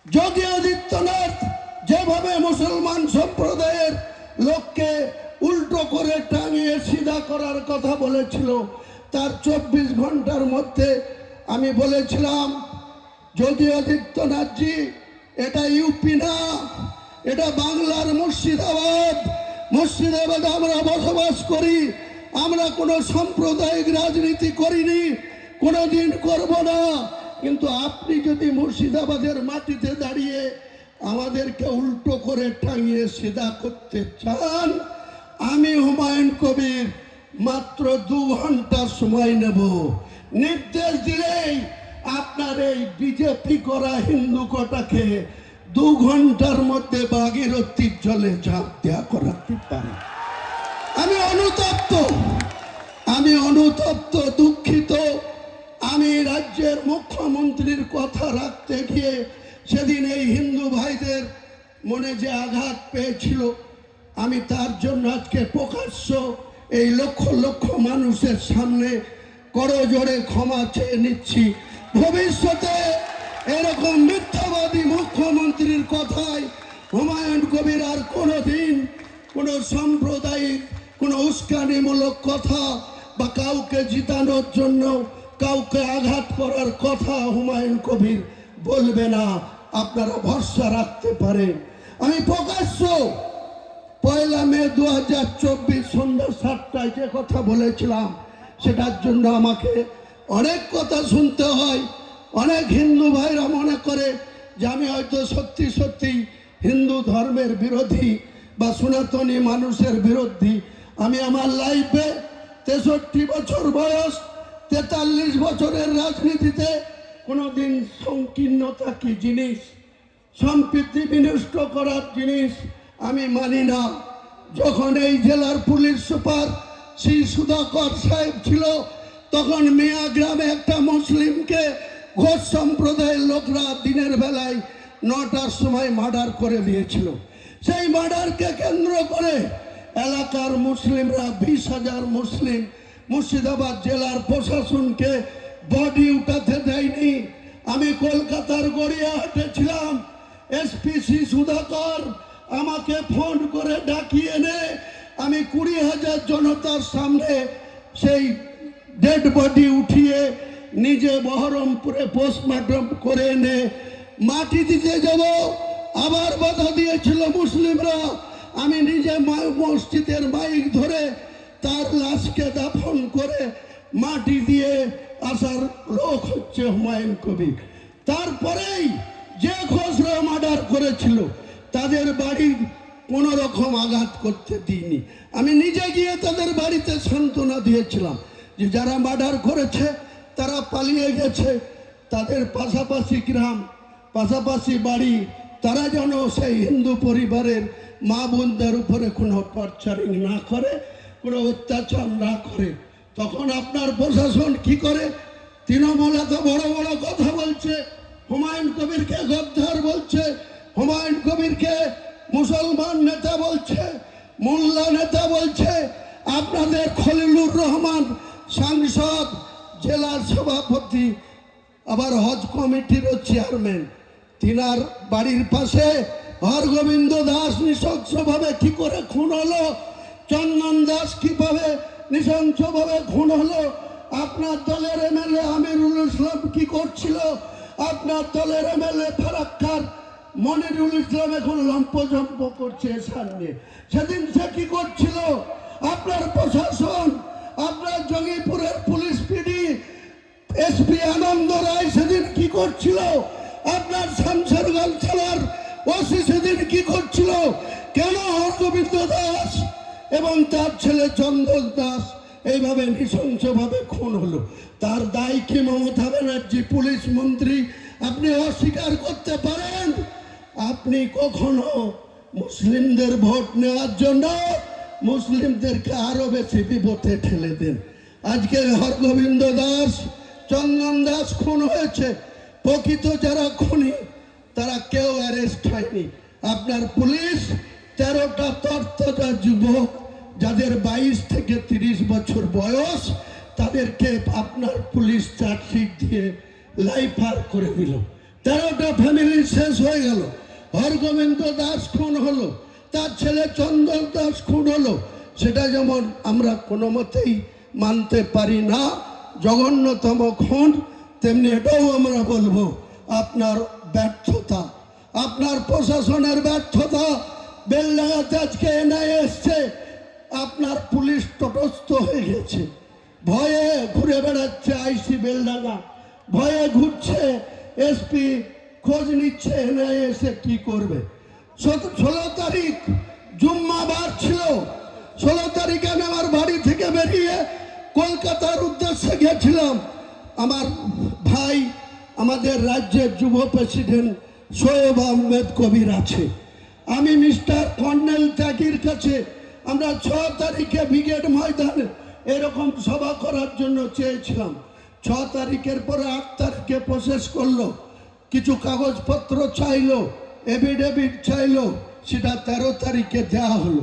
যোগী আদিত্যনাথ যেভাবে মুসলমান সম্প্রদায়ের লোককে উল্টো করে টাঙিয়ে সিধা করার কথা বলেছিল, তার 24 ঘন্টার মধ্যে আমি বলেছিলাম, যোগী আদিত্যনাথজি, এটা ইউপি না, এটা বাংলার মুর্শিদাবাদ। মুর্শিদাবাদে আমরা বসবাস করি, আমরা কোনো সাম্প্রদায়িক রাজনীতি করিনি, কোনোদিন করব না। কিন্তু আপনি যদি মুর্শিদাবাদের মাটিতে দাঁড়িয়ে আমাদেরকে উল্টো করে টাঙিয়ে সিধা করতে চান, আমি হুমায়ুন কবির মাত্র 2 ঘন্টা সময় নেব। নির্দেশ দিলেই আপনার এই বিজেপি করা হিন্দু কটাকে 2 ঘন্টার মধ্যে ভাগীরথীর জলে ঝাঁপ দেওয়া করাতে পারে। আমি অনুতপ্ত, দুঃখিত। আমি রাজ্যের মুখ্যমন্ত্রীর কথা রাখতে গিয়ে সেদিন এই হিন্দু ভাইদের মনে যে আঘাত পেয়েছিল, আমি তার জন্য আজকে প্রকাশ্য এই লক্ষ লক্ষ মানুষের সামনে করজোড়ে ক্ষমা চেয়ে নিচ্ছি। ভবিষ্যতে এরকম মিথ্যাবাদী মুখ্যমন্ত্রীর কথায় হুমায়ুন কবির আর কোনোদিন কোনো সাম্প্রদায়িক কোনো উস্কানিমূলক কথা বা কাউকে জিতানোর জন্য কাউকে আঘাত করার কথা হুমায়ুন কবির বলবে না, আপনারা ভরসা রাখতে পারেন। আমি প্রকাশ্য 1 মে 2024 সন্ধ্যা 7টায় যে কথা বলেছিলাম, সেটার জন্য আমাকে অনেক কথা শুনতে হয়। অনেক হিন্দু ভাইরা মনে করে যে আমি হয়তো সত্যি সত্যি হিন্দু ধর্মের বিরোধী বা সনাতনী মানুষের বিরোধী। আমি আমার লাইফে 63 বছর বয়স, 43 বছরের রাজনীতিতে কোনোদিন সংকীর্ণতা কি জিনিস, সম্প্রীতি বিনষ্ট করার জিনিস আমি মানি না। যখন এই জেলার পুলিশ সুপার শ্রী সুধাকর সাহেব ছিল, তখন মিয়া গ্রামে একটা মুসলিমকে ঘোষ সম্প্রদায়ের লোকরা দিনের বেলায় 9টার সময় মার্ডার করে দিয়েছিল। সেই মার্ডারকে কেন্দ্র করে এলাকার মুসলিমরা 20,000 মুসলিম মুর্শিদাবাদ জেলার প্রশাসনকে বডি উঠাতে দেয়নি। আমি কলকাতার গড়িয়াহাটে ছিলাম, এসপিসি সুধাকর আমাকে ফোন করে ডাকিয়ে এনে আমি 20,000 জনতার সামনে সেই ডেড বডি উঠিয়ে নিজে বহরমপুরে পোস্টমর্টম করে এনে মাটি দিতে যাব। আবার বাধা দিয়েছিল মুসলিমরা। আমি নিজে মসজিদের মাইক ধরে তার লাশকে দাফন করে মাটি দিয়ে আসার লোক হচ্ছে হুমায়ুন কবির। তারপরেই যে খসড়া মার্ডার করেছিল তাদের বাড়ি কোনো রকম আঘাত করতে দিইনি। আমি নিজে গিয়ে তাদের বাড়িতে সান্ত্বনা দিয়েছিলাম যে যারা মার্ডার করেছে তারা পালিয়ে গেছে, তাদের পাশাপাশি গ্রাম, পাশাপাশি বাড়ি, তারা যেন সেই হিন্দু পরিবারের মা বোনদের উপরে কোনো টর্চারিং না করে, কোনো অত্যাচার না করে। তখন আপনার প্রশাসন কি করে? তৃণমূল এত বড় বড় কথা বলছে, হুমায়ুন কবিরকে গদ্দার বলছে, হুমায়ুন কবিরকে মুসলমান নেতা বলছে, মোল্লা নেতা বলছে। আপনাদের খলিলুর রহমান সাংসদ, জেলার সভাপতি, আবার হজ কমিটিরও চেয়ারম্যান, তিনার বাড়ির পাশে হরগোবিন্দ দাস নৃশংসভাবে কি করে খুন হলো, চন্দন দাস কিভাবে নৃশংসভাবে খুন হলো, আপনার দলের এমএলএ আমিরুল ইসলাম কি করছিল, আপনার দলের এমএলএ ফারাক্কার মনিরুল ইসলাম এখন লম্পজম্প করছে সামনে। সেদিন সে কি করছিল? আপনার প্রশাসন, আপনার জঙ্গিপুরের পুলিশ পিডি এসপি আনন্দ রায় সেদিন কি করছিল? আপনার শামশেরগঞ্জ জেলার ওসি সেদিন কি করছিল? কেন হরগোবিন্দ দাস এবং তার ছেলে চন্দন দাস এইভাবে নৃশংসভাবে খুন হলো? তার দায় কি মমতা ব্যানার্জি পুলিশ মন্ত্রী আপনি অস্বীকার করতে পারেন? আপনি কখনো মুসলিমদের ভোট নেওয়ার জন্য মুসলিমদেরকে আরো বেশি বিপদে ঠেলে দেন। আজকে হরগোবিন্দ দাস, চন্দন দাস খুন হয়েছে, প্রকৃত যারা খুনি তারা কেউ অ্যারেস্ট হয়নি। আপনার পুলিশ 13টা তর্তদা যুবক যাদের 22 থেকে 30 বছর বয়স, তাদেরকে আপনার পুলিশ চার্জশিট দিয়ে লাইফ আর করে দিল। 13টা ফ্যামিলি শেষ হয়ে গেল, হরগোবিন্দ দাস খুন হলো, তার ছেলে চন্দন দাস খুন হলো, সেটা যেমন আমরা কোনো মতেই মানতে পারি না, জঘন্যতম খুন, তেমনি এটাও আমরা বলবো আপনার ব্যর্থতা, আপনার প্রশাসনের ব্যর্থতা। বেলডাঙাতে আজকে এনআইএ এসছে, আপনার পুলিশ তটস্থ হয়ে গেছে, ভয়ে ঘুরে বেড়াচ্ছে আইসি বেলডাঙা, ভয়ে ঘুরছে, এসপি খোঁজ নিচ্ছে এনআইএ এসে কি করবে। 16 তারিখ জুম্মাবার ছিল, 16 তারিখে আমি আমার বাড়ি থেকে বেরিয়ে কলকাতার উদ্দেশ্যে গেছিলাম। আমার ভাই, আমাদের রাজ্যের যুব প্রেসিডেন্ট শোয়েব আহমেদ কবির আছে, আমি মিস্টার কর্নেল ত্যাগীর কাছে আমরা 6 তারিখে ব্রিগেড ময়দানে এরকম সভা করার জন্য চেয়েছিলাম। 6 তারিখের পরে 8 তারিখে প্রসেস করলো, কিছু কাগজপত্র চাইলো, এফিডেভিট চাইলো, সেটা 13 তারিখে দেওয়া হলো।